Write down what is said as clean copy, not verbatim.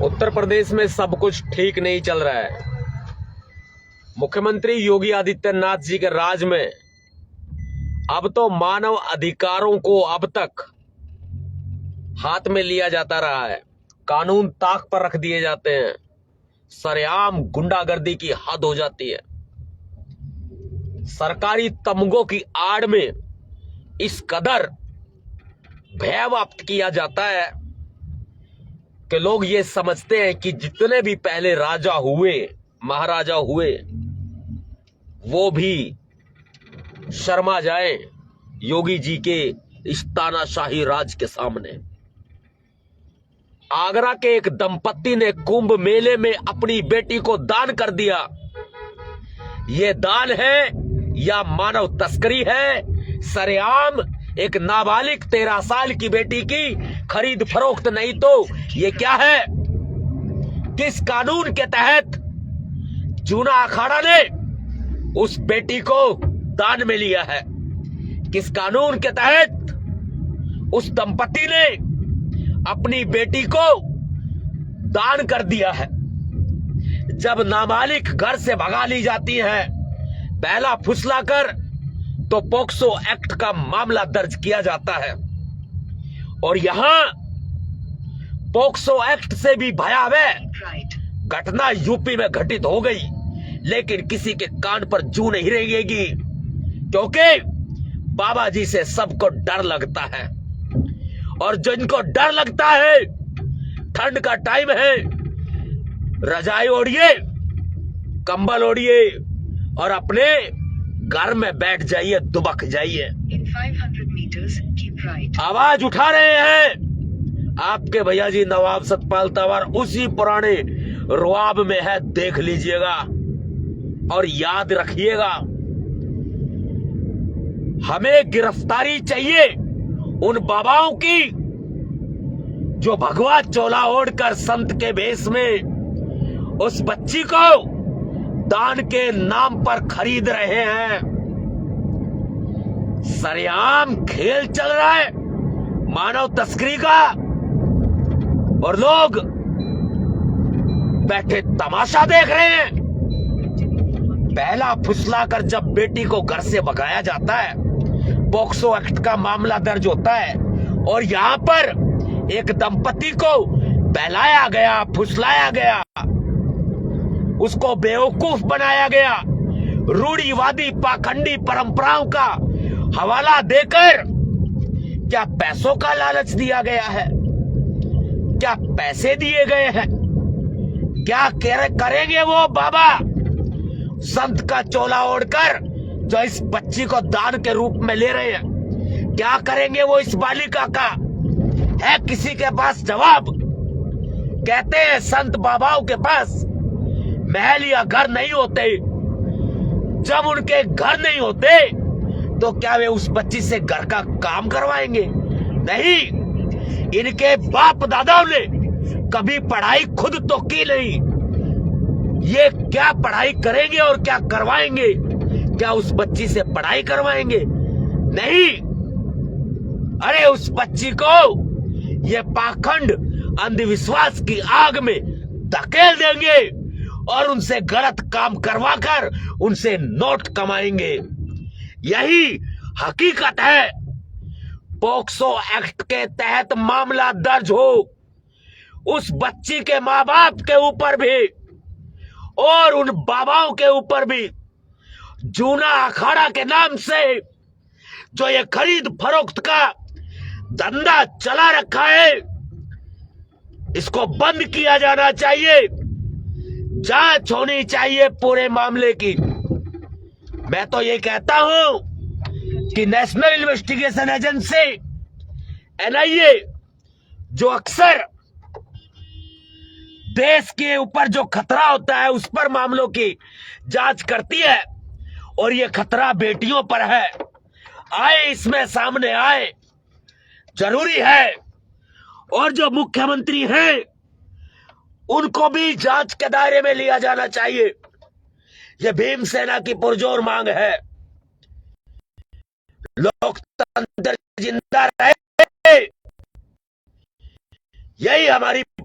उत्तर प्रदेश में सब कुछ ठीक नहीं चल रहा है। मुख्यमंत्री योगी आदित्यनाथ जी के राज में अब तो मानव अधिकारों को अब तक हाथ में लिया जाता रहा है, कानून ताक पर रख दिए जाते हैं, सरेआम गुंडागर्दी की हद हो जाती है। सरकारी तमगों की आड़ में इस कदर भय व्याप्त किया जाता है कि लोग ये समझते हैं कि जितने भी पहले राजा हुए, महाराजा हुए, वो भी शर्मा जाए योगी जी के इस तानाशाही राज के सामने। आगरा के एक दंपत्ति ने कुंभ मेले में अपनी बेटी को दान कर दिया। यह दान है या मानव तस्करी है? सरेआम एक नाबालिग 13 साल की बेटी की खरीद फरोख्त, नहीं तो ये क्या है? किस कानून के तहत जूना अखाड़ा ने उस बेटी को दान में लिया है? किस कानून के तहत उस दंपति ने अपनी बेटी को दान कर दिया है? जब नाबालिग घर से भगा ली जाती है, पहला फुसलाकर, तो पोक्सो एक्ट का मामला दर्ज किया जाता है। और यहां पोक्सो एक्ट से भी भयावह घटना यूपी में घटित हो गई, लेकिन किसी के कान पर जू नहीं रहेगी, क्योंकि बाबा जी से सबको डर लगता है। और जिनको डर लगता है, ठंड का टाइम है, रजाई ओढ़िए, कंबल ओढ़िए और अपने घर में बैठ जाइए, दुबक जाइए। आवाज उठा रहे हैं आपके भैया जी नवाब सतपाल तंवर, उसी पुराने रुआब में है, देख लीजिएगा और याद रखिएगा। हमें गिरफ्तारी चाहिए उन बाबाओं की जो भगवा चोला ओढ़कर संत के भेष में उस बच्ची को दान के नाम पर खरीद रहे हैं। सरेआम खेल चल रहा है मानव तस्करी का, और लोग बैठे तमाशा देख रहे हैं। पहला फुसलाकर जब बेटी को घर से भगाया जाता है, पोक्सो एक्ट का मामला दर्ज होता है, और यहां पर एक दंपति को बहलाया गया, फुसलाया गया, उसको बेवकूफ बनाया गया, रूढ़िवादी पाखंडी परंपराओं का हवाला देकर। क्या पैसों का लालच दिया गया है? क्या पैसे दिए गए हैं? क्या करेंगे वो बाबा संत का चोला ओढ़कर जो इस बच्ची को दान के रूप में ले रहे हैं? क्या करेंगे वो इस बालिका का? है किसी के पास जवाब? कहते हैं संत बाबाओं के पास महल या घर नहीं होते। जब उनके घर नहीं होते तो क्या वे उस बच्ची से घर का काम करवाएंगे? नहीं, इनके बाप दादाओं ने कभी पढ़ाई खुद तो की नहीं। ये क्या पढ़ाई करेंगे और क्या करवाएंगे? क्या उस बच्ची से पढ़ाई करवाएंगे? नहीं। अरे उस बच्ची को ये पाखंड अंधविश्वास की आग में धकेल देंगे और उनसे गलत काम करवाकर उनसे नोट कमाएंगे। यही हकीकत है। पोक्सो एक्ट के तहत मामला दर्ज हो उस बच्ची के मां बाप के ऊपर भी और उन बाबाओं के ऊपर भी। जूना अखाड़ा के नाम से जो ये खरीद फरोख्त का धंधा चला रखा है, इसको बंद किया जाना चाहिए। जांच होनी चाहिए पूरे मामले की। मैं तो ये कहता हूं कि नेशनल इन्वेस्टिगेशन एजेंसी एनआईए, जो अक्सर देश के ऊपर जो खतरा होता है उस पर मामलों की जांच करती है, और ये खतरा बेटियों पर है, आए इसमें सामने आए, जरूरी है। और जो मुख्यमंत्री हैं उनको भी जांच के दायरे में लिया जाना चाहिए। यह भीमसेना की पुरजोर मांग है। लोकतंत्र जिंदा रहे, यही हमारी